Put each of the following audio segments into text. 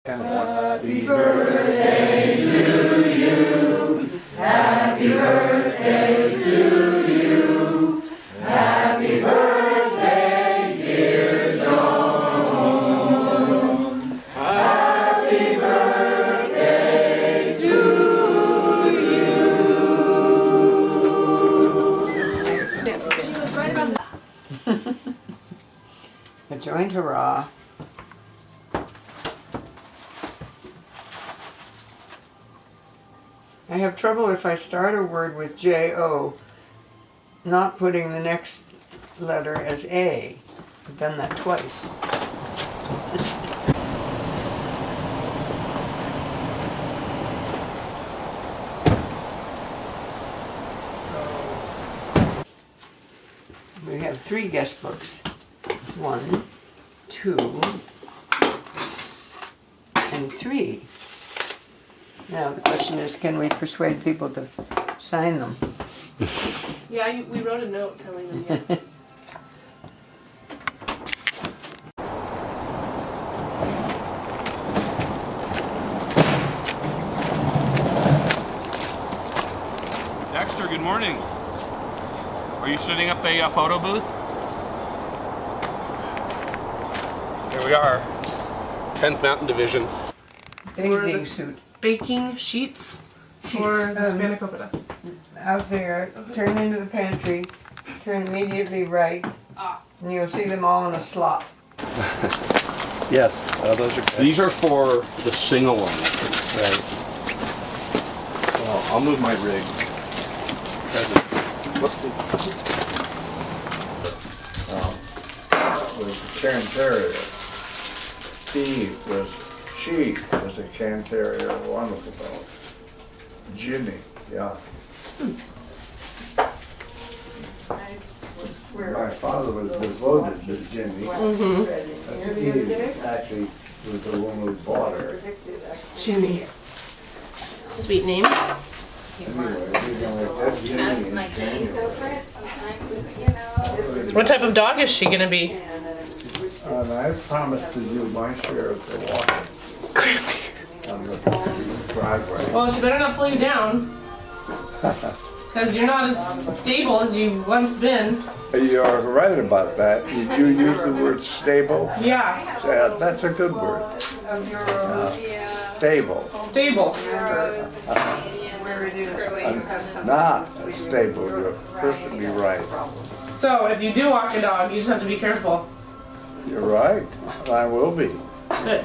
Happy birthday to you. Happy birthday to you. Happy birthday, dear Joan. Happy birthday to you. She was right about that. A joint hurrah. I have trouble if I start a word with J-O, not putting the next letter as A. I've done that twice. We have 3 guest books. 1, 2, and 3. Now the question is, can we persuade people to sign them? Yeah, we wrote a note telling them yes. Dexter, good morning. Are you setting up a photo booth? Here we are, 10th Mountain Division. Bathing suit. Baking sheets for the spanakopita. Out there, turn into the pantry, turn immediately right, and you'll see them all in a slot. Yes, those are good. These are for the sing-along. Right. Well, I'll move my rig. That was Can Terrier. She was a Can Terrier, a wonderful dog. Jimmy, yeah. My father was devoted to Jimmy. He actually was the one who bought her. Jimmy. Sweet name. Anyway, that's Jimmy Ask and my Daniel. days over it sometimes, you know. What type of dog is she gonna be? And I promised to do my share of the walking on the driveway. Well, she better not pull you down. Because you're not as stable as you've once been. You're right about that. You do use the word stable. Yeah, That's a good word. Yeah. Stable. stable. Euros and Canadian and Croatian. Not stable. You're perfectly right. So if you do walk a dog, you just have to be careful. You're right. I will be. Good.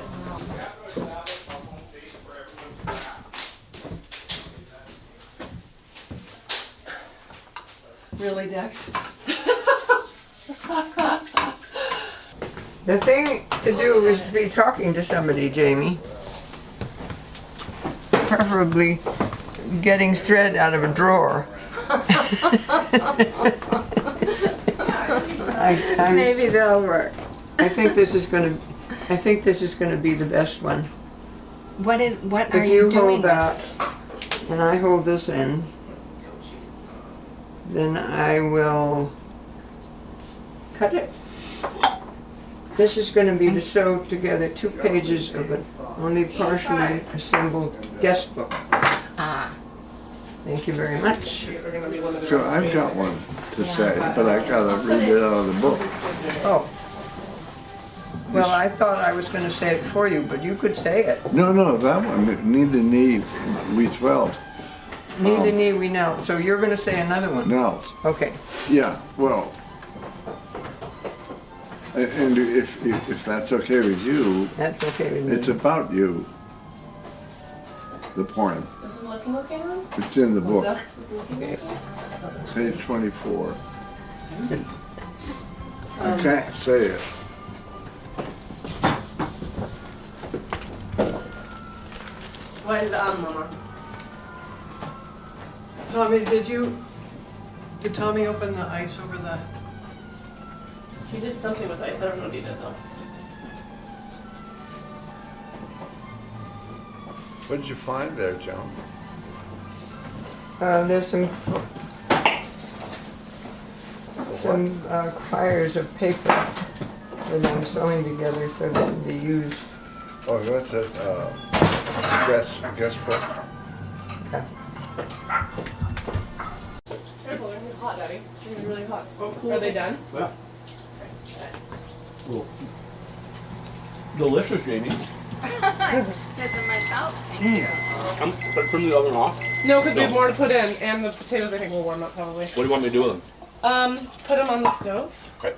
Really, Dex? The thing to do is to be talking to somebody, Jamie. Preferably getting thread out of a drawer. Maybe that'll work. I think this is going to be the best one. What are If you you doing hold with that, this? and I hold this end, then I will cut it. This is going to be to sew together 2 pages of an only partially assembled guest book. Ah. Thank you very much. So I've got one to say, but I gotta read it out of the book. Oh. Well, I thought I was going to say it for you, but you could say it. No, that one. Knee to knee, we swelled. Knee to knee we knelt. So you're going to say another one. Knelt. Okay. Yeah, well. And if that's okay with you, That's okay with me. it's about you. The poem. Is it looking okay now? It's in the book, Okay. page 24. I can't say it. What is Mama? Tommy, did Tommy open the ice over the? He did something with ice. I don't know what he did though. What did you find there, Joan? There's some quires of paper that I'm sewing together so they can be used Oh, that's a guest book. Careful, they're gonna be hot, Daddy. They're gonna be really hot. Are they done? Yeah. Well, delicious, Jamie. Because of myself. Thank you. Turn the oven off. No, because we have more to put in, and the potatoes I think will warm up probably. What do you want me to do with them? Put them on the stove. Okay.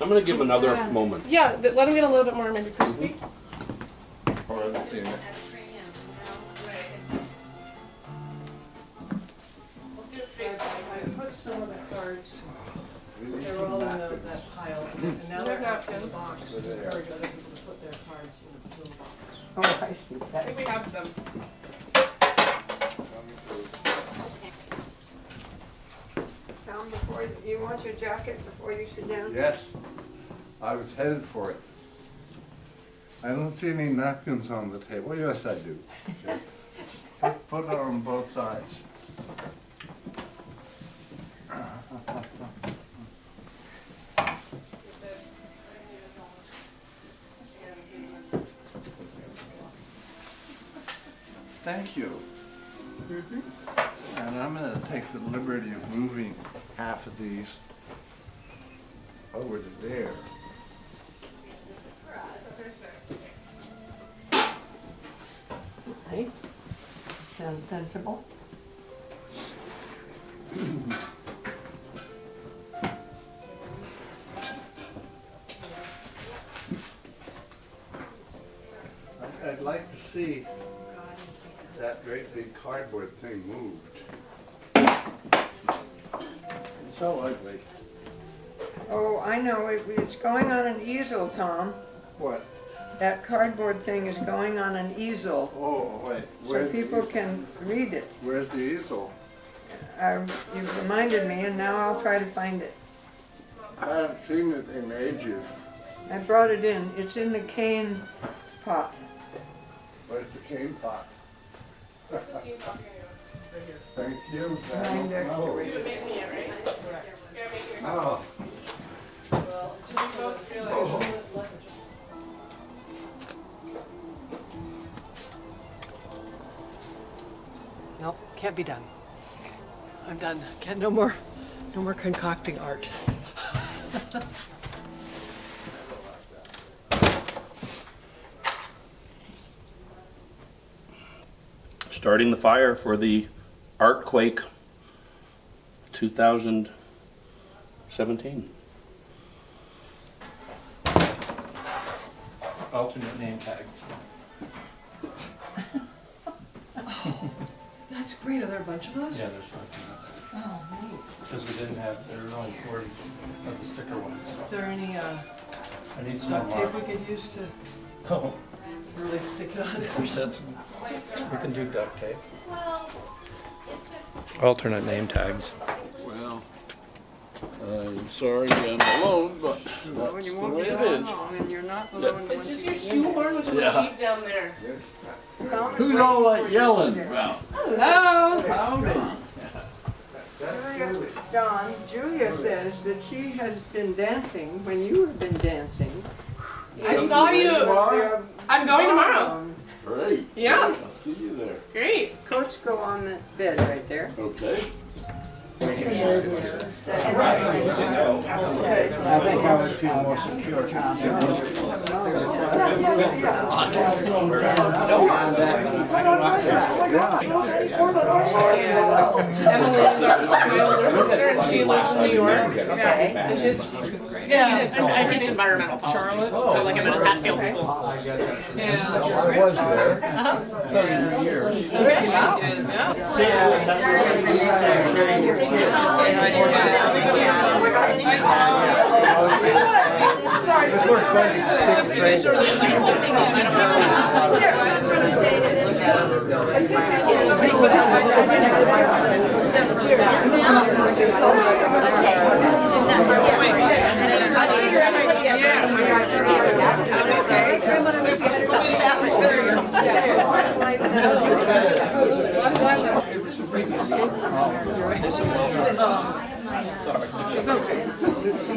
I'm gonna give another moment. Yeah, let them get a little bit more maybe crispy. Oh, I haven't seen it. Let's see what space I put some of the cards, they were all in that pile, and now they're out in the box. To encourage other people to put their cards in the little box. Oh, I see. I That's, think we have some. Tom, before, you want your jacket before you sit down? Yes, I was headed for it. I don't see any napkins on the table. Yes, I do. Put it on both sides. Thank you. And I'm going to take the liberty of moving half of these over to there. Right. Sounds sensible. I'd like to see that great big cardboard thing moved. It's so ugly. Oh, I know, it's going on an easel, Tom. What? That cardboard thing is going on an easel, Oh, wait. so people can read it. Where's the easel? You've reminded me, and now I'll try to find it. I haven't seen it in ages. I brought it in, it's in the cane pot. Where's the cane pot? Thank you. Lying next to it. You're making it, right? Oh. Nope, can't be done. I'm done. No more concocting art. Starting the fire for the Artquake 2017. Alternate name tags. That's great. Are there a bunch of those? Yeah, there's 5. Oh, neat. Because we didn't have, there were only 40 of the sticker ones. Is there any I need some more. duct tape we could use to Oh, really stick it on? there's that. We can do duct tape. Well, it's just. Alternate name tags. Well, I'm sorry I'm alone, but Well, that's you the won't way be it alone, is. and you're not alone It's once just you your get in there. shoehorn, which is Yeah. keep down there. Tom is Who's waiting all for that you yelling there. about? Hello. Howdy. John, Julia says that she has been dancing when you have been dancing. I saw you. Their I'm going tomorrow. ballroom. Great. Yeah. I'll see you there. Great. Coats go on the bed right there. Okay. I think I would feel more secure. Emily is my older sister, and she lives in New York. And she's yeah. I teach environmental policy. Charlotte. So like I'm in a Hatfield school. I was there. 33 years. Sorry. It's more fun to take a train.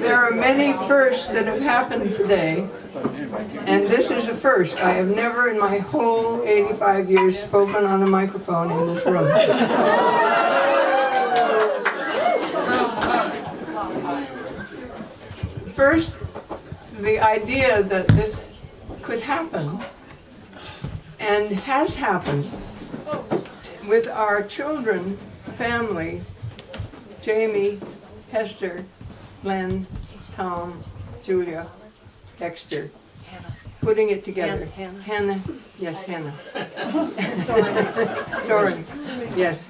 There are many firsts that have happened today. And this is a first. I have never in my whole 85 years spoken on a microphone in this room. First, the idea that this could happen, and has happened, with our children, family, Jamie, Hester, Len, Tom, Julia, Dexter, putting it together. Hannah. Yes, Hannah. Soren, yes.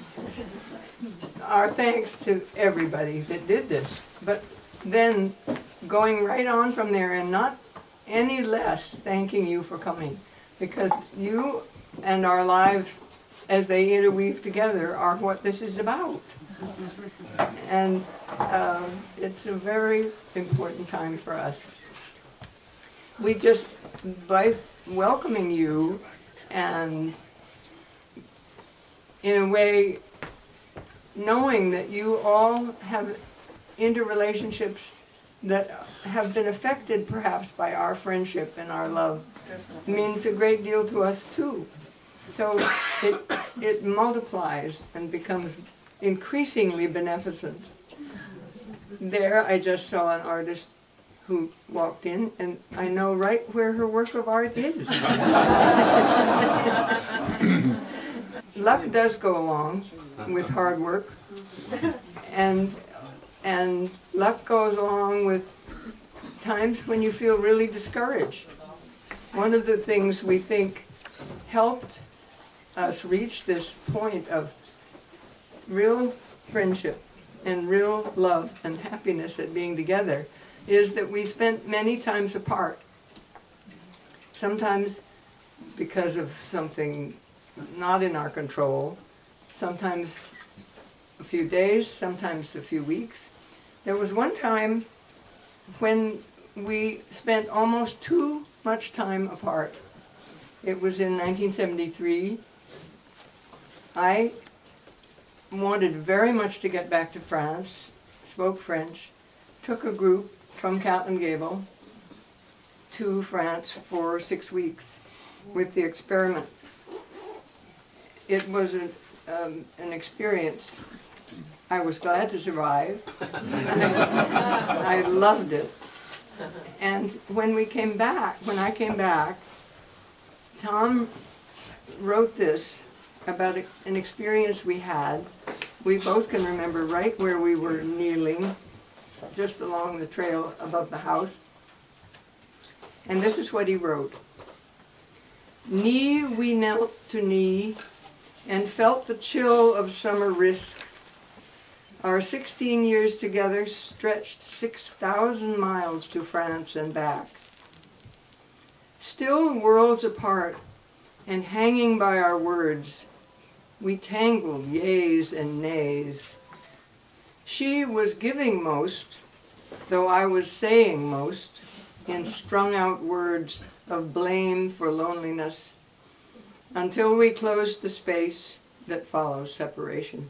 Our thanks to everybody that did this. But then going right on from there and not any less thanking you for coming, because you and our lives as they interweave together are what this is about. And it's a very important time for us. We just, by welcoming you and in a way knowing that you all have interrelationships that have been affected perhaps by our friendship and our love means a great deal to us too. So it multiplies and becomes increasingly beneficent. There I just saw an artist who walked in, and I know right where her work of art is. Luck does go along with hard work, and luck goes along with times when you feel really discouraged. One of the things we think helped us reach this point of real friendship and real love and happiness at being together is that we spent many times apart. Sometimes because of something not in our control, sometimes a few days, sometimes a few weeks. There was one time when we spent almost too much time apart. It was in 1973. I wanted very much to get back to France, spoke French, took a group from Catlin Gable to France for 6 weeks with the experiment. It was an experience I was glad to survive. I loved it. And when I came back, Tom wrote this about an experience we had. We both can remember right where we were kneeling, just along the trail above the house. And this is what he wrote. Knee we knelt to knee, and felt the chill of summer risk. Our 16 years together stretched 6,000 miles to France and back. Still worlds apart, and hanging by our words, we tangled yeas and nays. She was giving most, though I was saying most, in strung out words of blame for loneliness, until we closed the space that follows separation.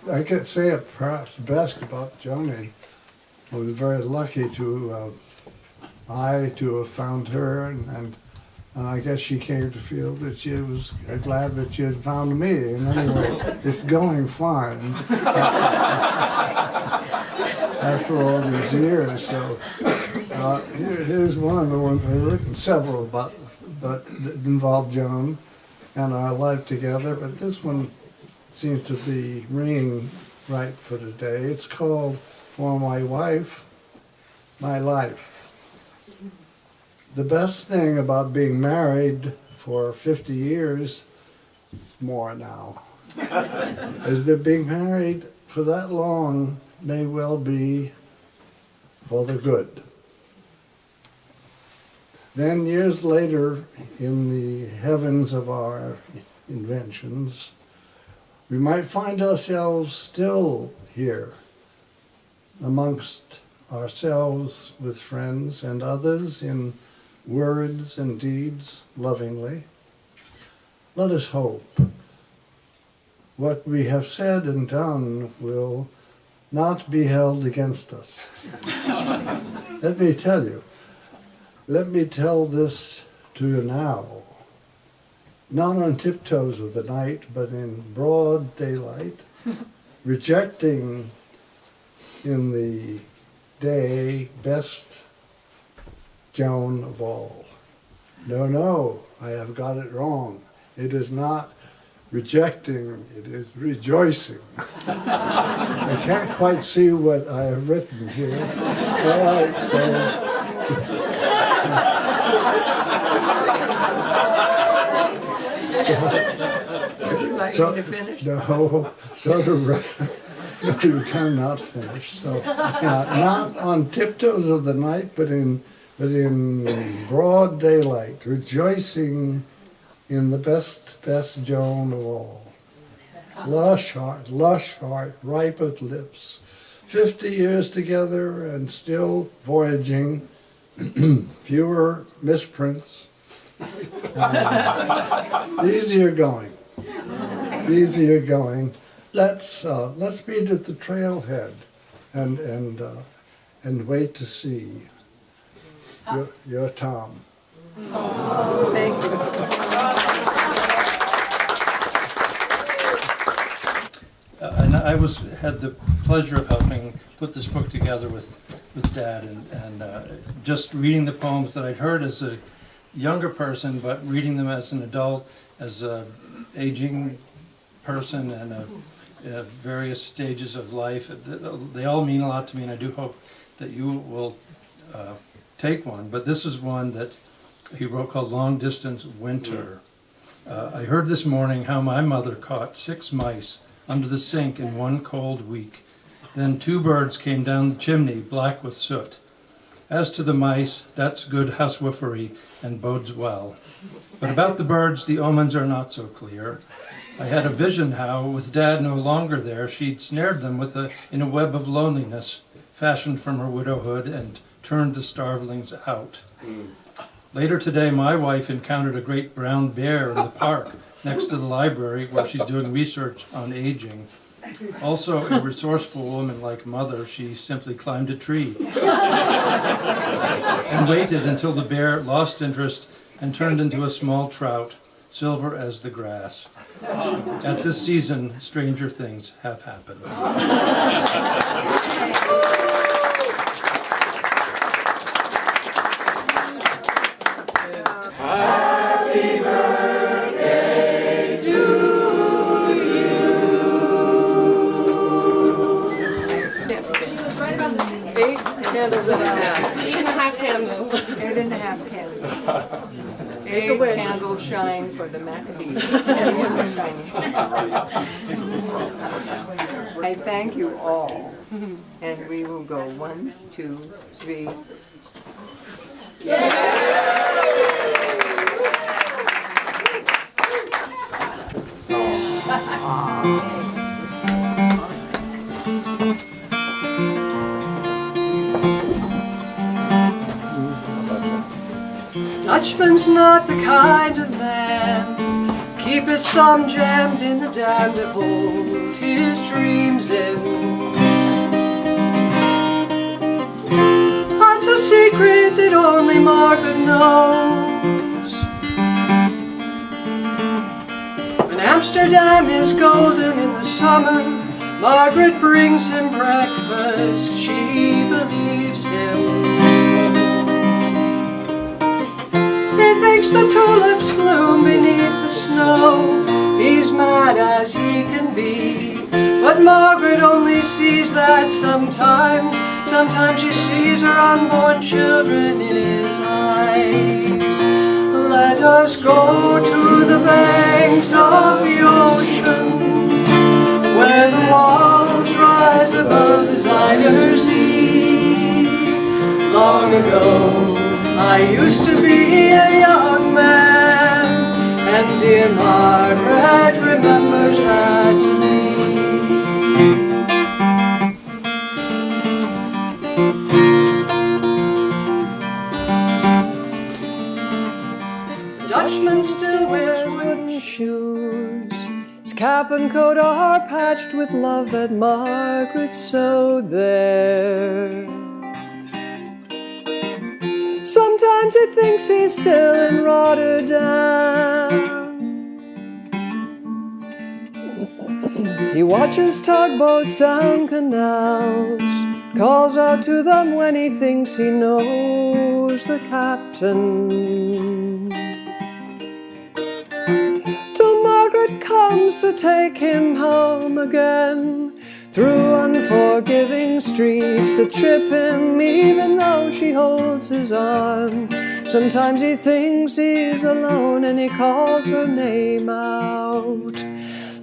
I could say it perhaps best about Joni. I was very lucky to have found her, and I guess she came to feel that she was glad that she had found me. And anyway, it's going fine after all these years. So here's one of the ones I've written several about, but that involved Joan and our life together. But this one seems to be ringing right for today. It's called For My Wife, My Life. The best thing about being married for 50 years, more now, is that being married for that long may well be for the good. Then years later, in the heavens of our inventions, we might find ourselves still here amongst ourselves with friends and others in words and deeds lovingly. Let us hope what we have said and done will not be held against us. Let me tell you, let me tell this to you now, not on tiptoes of the night, but in broad daylight, rejecting in the day best Joan of all. No, no, I have got it wrong. It is not rejecting, it is rejoicing. I can't quite see what I have written here. All right, Like so, me to finish? no, so no, you cannot finish. So, not on tiptoes of the night, but in broad daylight, rejoicing in the best Joan of all. Lush heart, ripened lips. 50 years together and still voyaging, fewer misprints. Easier going. Let's meet at the trailhead and wait to see your Tom. Thank you. And I had the pleasure of helping put this book together with Dad, and just reading the poems that I'd heard as a younger person, but reading them as an adult, as a aging person, and various stages of life. They all mean a lot to me, and I do hope that you will take one. But this is one that he wrote called Long Distance Winter. I heard this morning how my mother caught 6 mice under the sink in one cold week. Then 2 birds came down the chimney, black with soot. As to the mice, that's good housewifery and bodes well. But about the birds, the omens are not so clear. I had a vision how, with Dad no longer there, she'd snared them in a web of loneliness, fashioned from her widowhood, and turned the starvelings out. Later today, my wife encountered a great brown bear in the park next to the library where she's doing research on aging. Also a resourceful woman like Mother, she simply climbed a tree and waited until the bear lost interest and turned into a small trout, silver as the grass. At this season, stranger things have happened. Candles and a half. 8.5 candles. 8.5 candles. 8 candles shine for the Maccabees. Everyone is shining. I thank you all. And we will go 1, 2, 3. Dutchman's not the kind of man keep his thumb jammed in the dam that hold his dreams in. That's a secret that only Margaret knows. When Amsterdam is golden in the summer, Margaret brings him breakfast, she believes him. He thinks the tulips bloom beneath the snow. He's mad as he can be, but Margaret only sees that sometimes. Sometimes she sees her unborn children in his eyes. Let us go to the banks of the ocean, where the walls rise above the Zuyder Zee. Long ago, I used to be a young man, and dear Margaret remembers that to me. The Dutchman still wears wooden shoes, His cap and coat are patched with love that Margaret sewed there. Sometimes he thinks he's still in Rotterdam. He watches tugboats down canals, calls out to them when he thinks he knows the captain. Till Margaret comes to take him home again, through unforgiving streets that trip him even though she holds his arm. Sometimes he thinks he's alone and he calls her name out.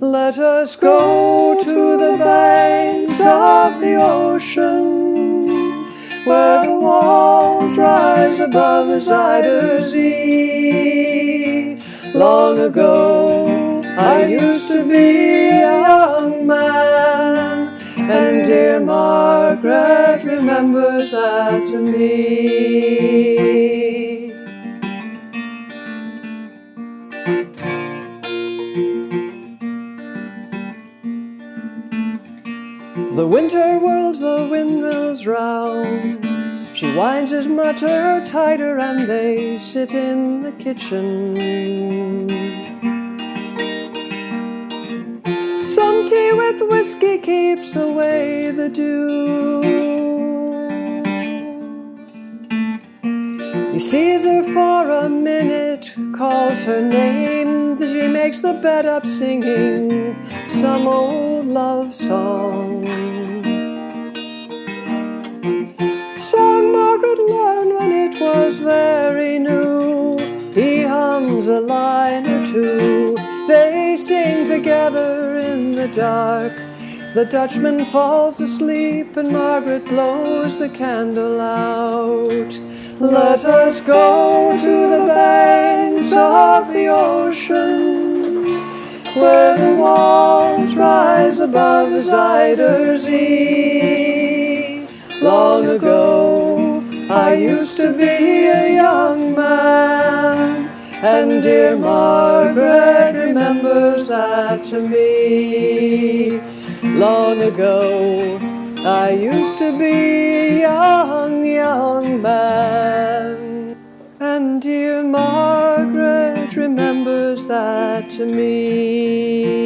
Let us go to the banks of the ocean, where the walls rise above the Zuyder Zee. Long ago, I used to be a young man, and dear Margaret remembers that to me. The winter whirls the windmills round. She winds his mutter tighter and they sit in the kitchen. Some tea with whiskey keeps away the dew. He sees her for a minute, calls her name. She makes the bed up singing some old love song. Song Margaret learned when it was very new. He hums a line or two. They sing together in the dark. The Dutchman falls asleep and Margaret blows the candle out. Let us go to the banks of the ocean, where the walls rise above the Zuyder Zee. Long ago, I used to be a young man, and dear Margaret remembers that to me. Long ago, I used to be a young man, and dear Margaret remembers that to me.